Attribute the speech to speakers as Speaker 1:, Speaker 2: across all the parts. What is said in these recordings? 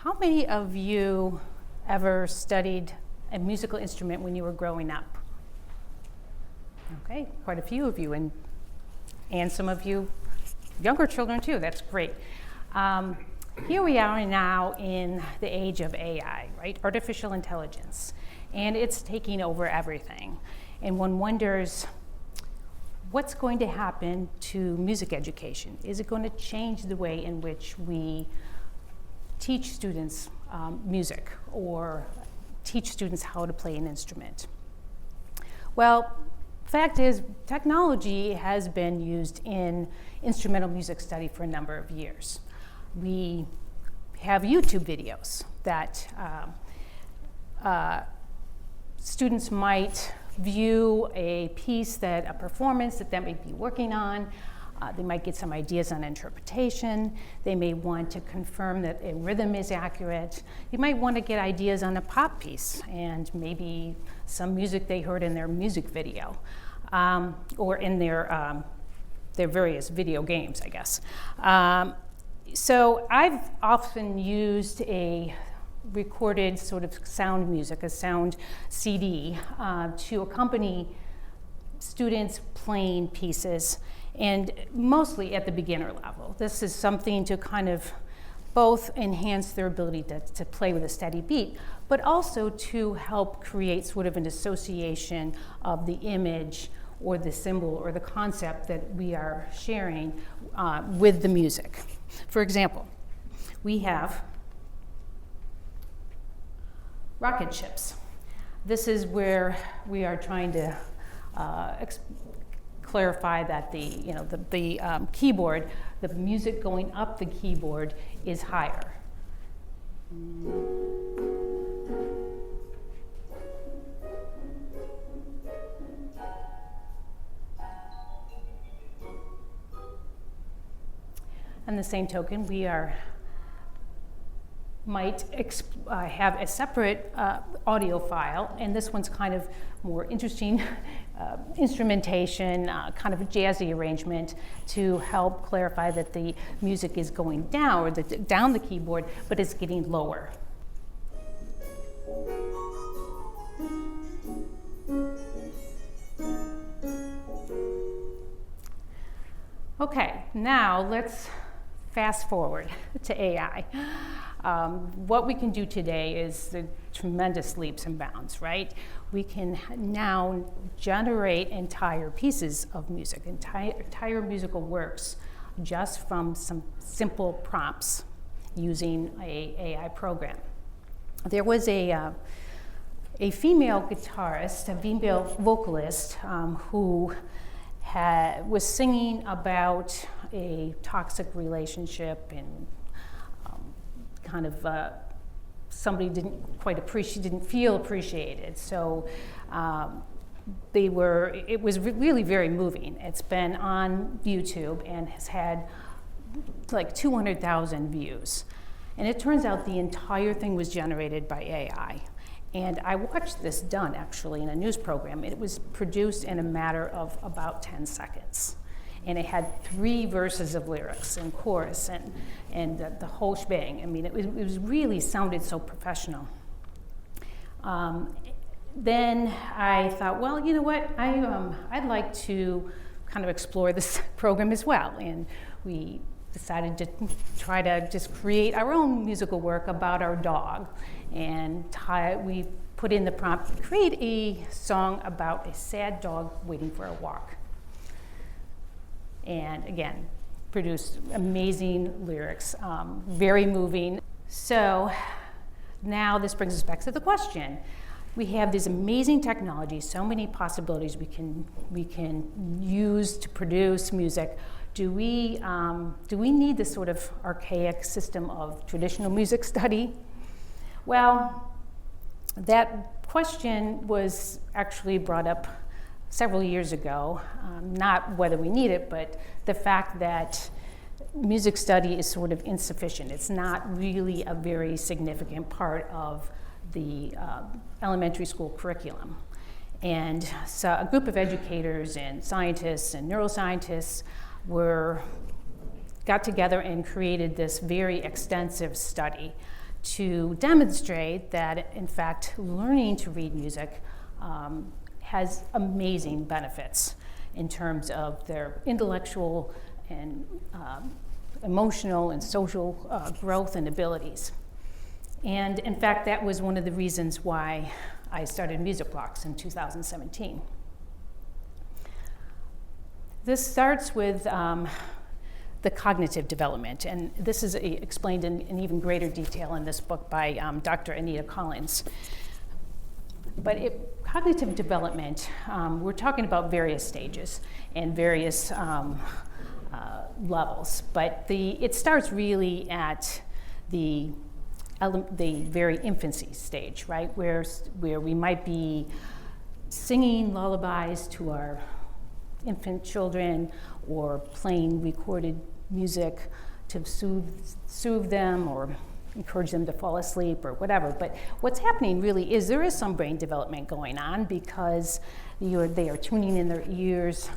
Speaker 1: How many of you ever studied a musical instrument when you were growing up? Okay, quite a few of you, and some of you younger children too. That's great. Here we are now in the age of AI, right? Artificial intelligence, and it's taking over everything. And one wonders, what's going to happen to music education? Is it going to change the way in which we teach students music or teach students how to play an instrument? Well, fact is, technology has been used in instrumental music study for a number of years. We have YouTube videos that students might view a piece, a performance that they might be working on. They might get some ideas on interpretation. They may want to confirm that a rhythm is accurate. You might want to get ideas on a pop piece and maybe some music they heard in their music video or in their various video games, I guess. So I've often used a recorded sort of sound music, a sound CD, to accompany students playing pieces, and mostly at the beginner level. This is something to kind of both enhance their ability to play with a steady beat, but also to help create sort of an association of the image or the symbol or the concept that we are sharing with the music. For example, we have rocket ships. This is where we are trying to clarify that the keyboard, the music going up the keyboard is higher. On the same token, we might have a separate audio file, and this one's kind of more interesting instrumentation, kind of a jazzy arrangement to help clarify that the music is going down, or down the keyboard, but it's getting lower. Okay, now let's fast forward to AI. What we can do today is the tremendous leaps and bounds, right? We can now generate entire pieces of music, entire musical works, just from some simple prompts using an AI program. There was a female guitarist, a female vocalist, who was singing about a toxic relationship and kind of somebody didn't feel appreciated. So it was really very moving. It's been on YouTube and has had like 200,000 views. And it turns out the entire thing was generated by AI. And I watched this done actually in a news program. It was produced in a matter of about 10 seconds. And it had 3 verses of lyrics and chorus and the whole shebang. I mean, it was really sounded so professional. Then I thought, well, you know what? I'd like to kind of explore this program as well. And we decided to try to just create our own musical work about our dog. And we put in the prompt, create a song about a sad dog waiting for a walk. And again, produced amazing lyrics, very moving. So now this brings us back to the question. We have this amazing technology, so many possibilities we can use to produce music. Do we need this sort of archaic system of traditional music study? Well, that question was actually brought up several years ago, not whether we need it, but the fact that music study is sort of insufficient. It's not really a very significant part of the elementary school curriculum. And so a group of educators and scientists and neuroscientists got together and created this very extensive study to demonstrate that, in fact, learning to read music has amazing benefits in terms of their intellectual and emotional and social growth and abilities. And in fact, that was one of the reasons why I started Music Blocks in 2017. This starts with the cognitive development, and this is explained in even greater detail in this book by Dr. Anita Collins. But cognitive development, we're talking about various stages and various levels, but it starts really at the very infancy stage, right, where we might be singing lullabies to our infant children or playing recorded music to soothe them or encourage them to fall asleep or whatever. But what's happening really is there is some brain development going on because they are tuning in their ears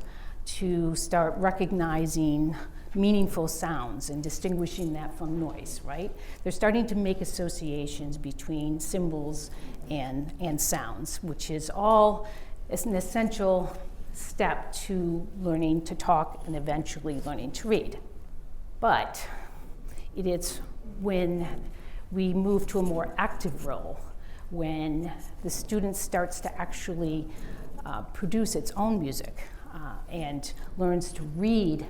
Speaker 1: to start recognizing meaningful sounds and distinguishing that from noise, right? They're starting to make associations between symbols and sounds, which is an essential step to learning to talk and eventually learning to read. But it is when we move to a more active role, when the student starts to actually produce its own music and learns to read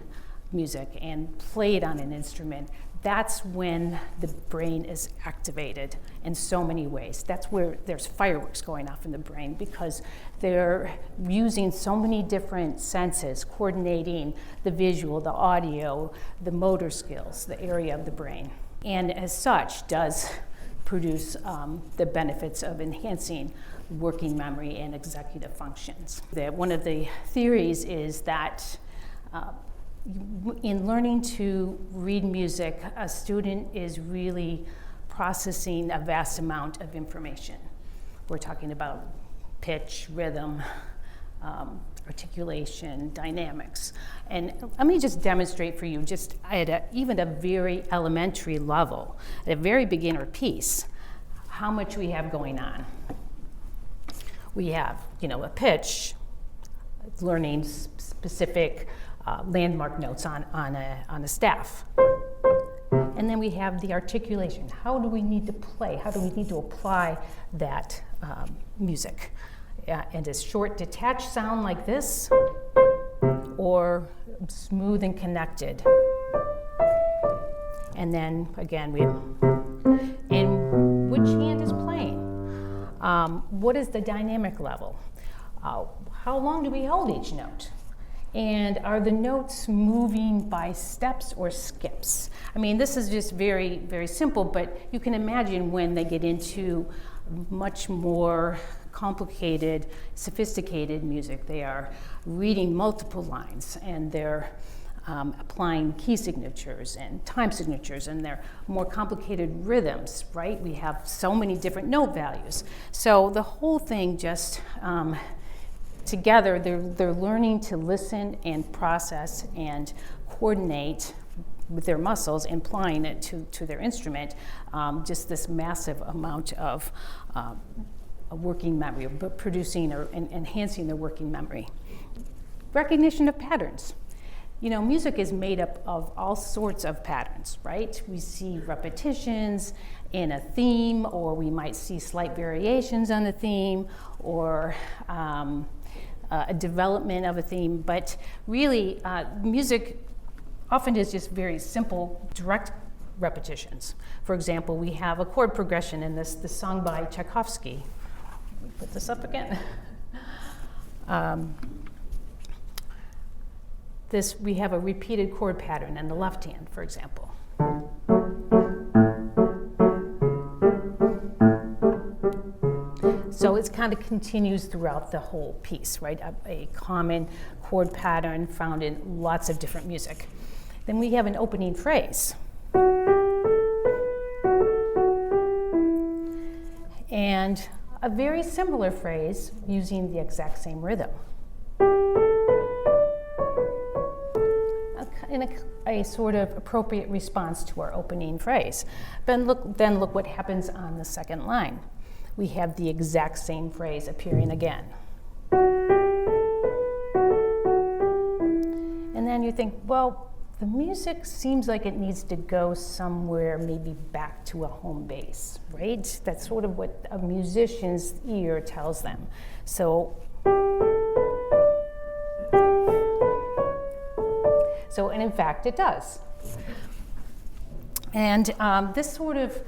Speaker 1: music and play it on an instrument, that's when the brain is activated in so many ways. That's where there's fireworks going off in the brain because they're using so many different senses, coordinating the visual, the audio, the motor skills, the area of the brain. And as such, does produce the benefits of enhancing working memory and executive functions. One of the theories is that in learning to read music, a student is really processing a vast amount of information. We're talking about pitch, rhythm, articulation, dynamics. And let me just demonstrate for you, just at even a very elementary level, at a very beginner piece, how much we have going on. We have, a pitch, learning specific landmark notes on a staff. And then we have the articulation. How do we need to play? How do we need to apply that music? And a short detached sound like this, or smooth and connected. And then again, and which hand is playing? What is the dynamic level? How long do we hold each note? And are the notes moving by steps or skips? I mean, this is just very, very simple, but you can imagine when they get into much more complicated, sophisticated music. They are reading multiple lines and they're applying key signatures and time signatures, and they're more complicated rhythms, right? We have so many different note values. So the whole thing just together, they're learning to listen and process and coordinate with their muscles and applying it to their instrument, just this massive amount of a working memory, producing or enhancing their working memory. Recognition of patterns. Music is made up of all sorts of patterns, right? We see repetitions in a theme, or we might see slight variations on the theme, or a development of a theme, but really music often is just very simple, direct repetitions. For example, we have a chord progression in this song by Tchaikovsky. Let me put this up again. We have a repeated chord pattern in the left hand, for example. So it kind of continues throughout the whole piece, right? A common chord pattern found in lots of different music. Then we have an opening phrase. And a very similar phrase using the exact same rhythm. in a sort of appropriate response to our opening phrase. Then look what happens on the second line. We have the exact same phrase appearing again. And then you think, well, the music seems like it needs to go somewhere, maybe back to a home base, right? That's sort of what a musician's ear tells them. And in fact, it does. And this sort of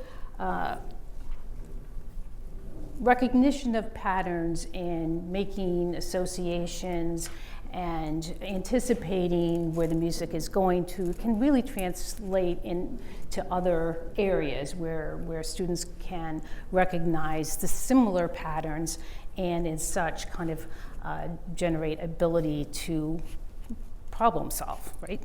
Speaker 1: recognition of patterns and making associations and anticipating where the music is going to can really translate into other areas where students can recognize the similar patterns and as such kind of generate ability to problem solve, right?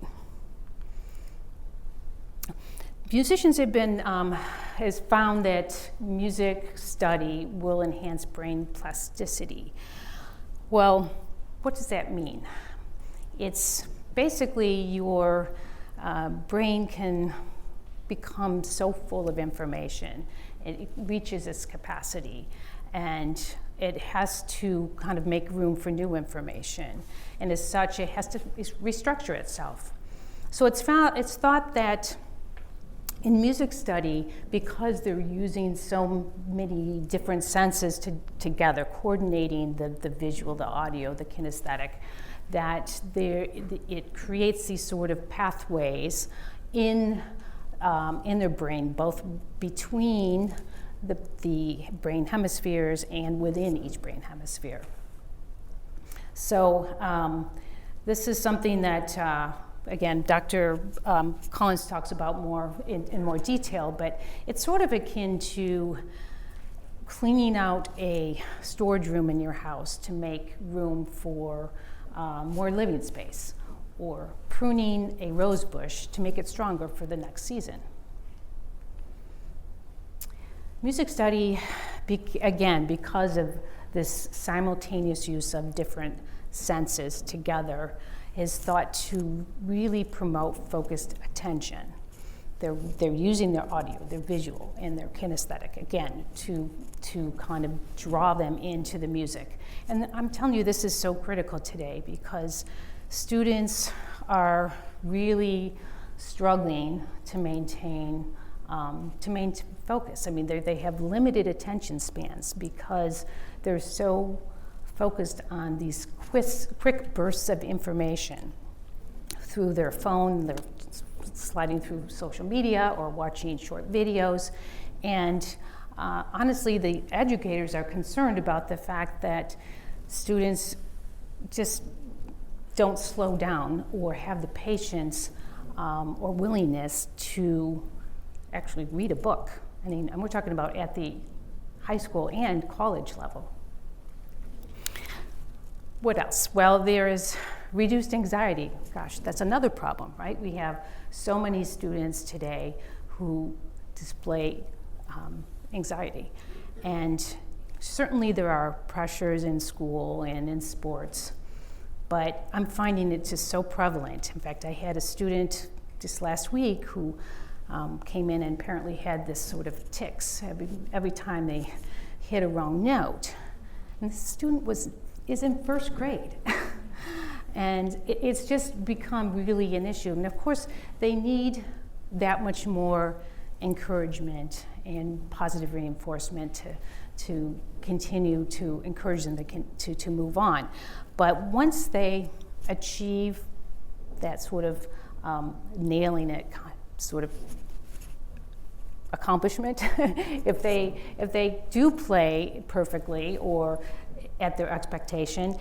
Speaker 1: Musicians has found that music study will enhance brain plasticity. Well, what does that mean? It's basically your brain can become so full of information. It reaches its capacity, and it has to kind of make room for new information. And as such, it has to restructure itself. So it's thought that in music study, because they're using so many different senses together, coordinating the visual, the audio, the kinesthetic, that it creates these sort of pathways in their brain, both between the brain hemispheres and within each brain hemisphere. So this is something that again, Dr. Collins talks about more in more detail, but it's sort of akin to cleaning out a storage room in your house to make room for more living space, or pruning a rose bush to make it stronger for the next season. Music study, again, because of this simultaneous use of different senses together, is thought to really promote focused attention. They're using their audio, their visual, and their kinesthetic, again, to kind of draw them into the music. And I'm telling you, this is so critical today because students are really struggling to maintain focus. I mean, they have limited attention spans because they're so focused on these quick bursts of information through their phone. They're sliding through social media or watching short videos. And honestly, the educators are concerned about the fact that students just don't slow down or have the patience or willingness to actually read a book. I mean, and we're talking about at the high school and college level. What else? Well, there is reduced anxiety. Gosh, that's another problem, right? We have so many students today who display anxiety. And certainly there are pressures in school and in sports, but I'm finding it just so prevalent. In fact, I had a student just last week who came in and apparently had this sort of tics every time they hit a wrong note. And the student is in first grade. And it's just become really an issue. And of course, they need that much more encouragement and positive reinforcement to continue to encourage them to move on. But once they achieve that sort of nailing it sort of accomplishment, if they do play perfectly or at their expectation,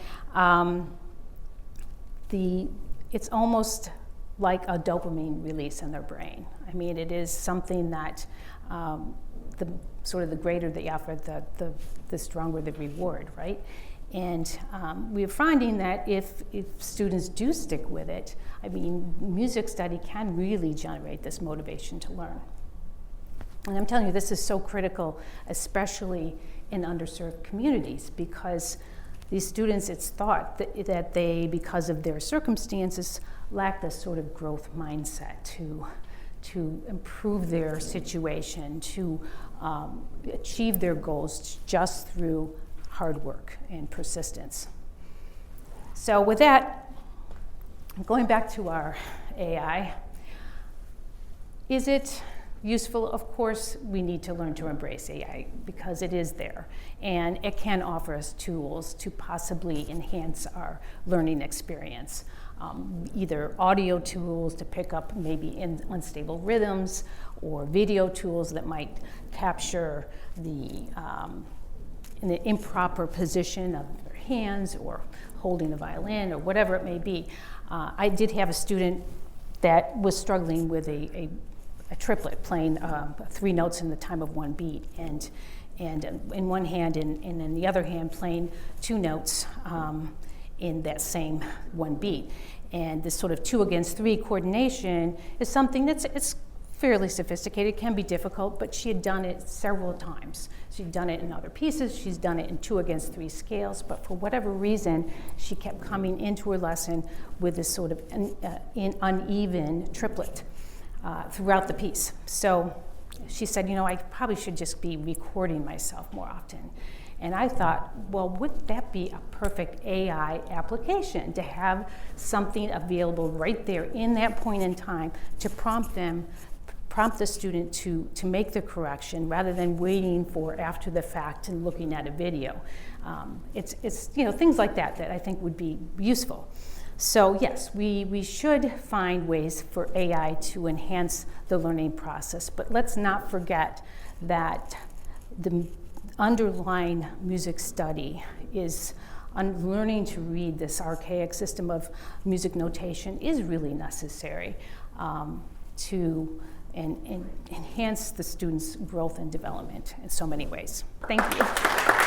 Speaker 1: it's almost like a dopamine release in their brain. I mean, it is something that the greater the effort, the stronger the reward, right? And we're finding that if students do stick with it, I mean, music study can really generate this motivation to learn. And I'm telling you, this is so critical, especially in underserved communities, because these students, it's thought that they, because of their circumstances, lack this sort of growth mindset to improve their situation, to achieve their goals just through hard work and persistence. So with that, going back to our AI, is it useful? Of course, we need to learn to embrace AI because it is there, and it can offer us tools to possibly enhance our learning experience. Either audio tools to pick up maybe unstable rhythms, or video tools that might capture in the improper position of their hands, or holding a violin, or whatever it may be. I did have a student that was struggling with a triplet, playing 3 notes in the time of 1 beat, and in one hand, and in the other hand playing 2 notes in that same 1 beat. And this sort of 2 against 3 coordination is something it's fairly sophisticated, can be difficult, but she had done it several times. She'd done it in other pieces, she's done it in 2 against 3 scales, but for whatever reason, she kept coming into her lesson with this sort of uneven triplet throughout the piece. So she said, I probably should just be recording myself more often. And I thought, well, wouldn't that be a perfect AI application, to have something available right there in that point in time to prompt the student to make the correction, rather than waiting for after the fact and looking at a video. It's things like that I think would be useful. So yes, we should find ways for AI to enhance the learning process, but let's not forget that the underlying music study is learning to read this archaic system of music notation is really necessary to enhance the students' growth and development in so many ways. Thank you.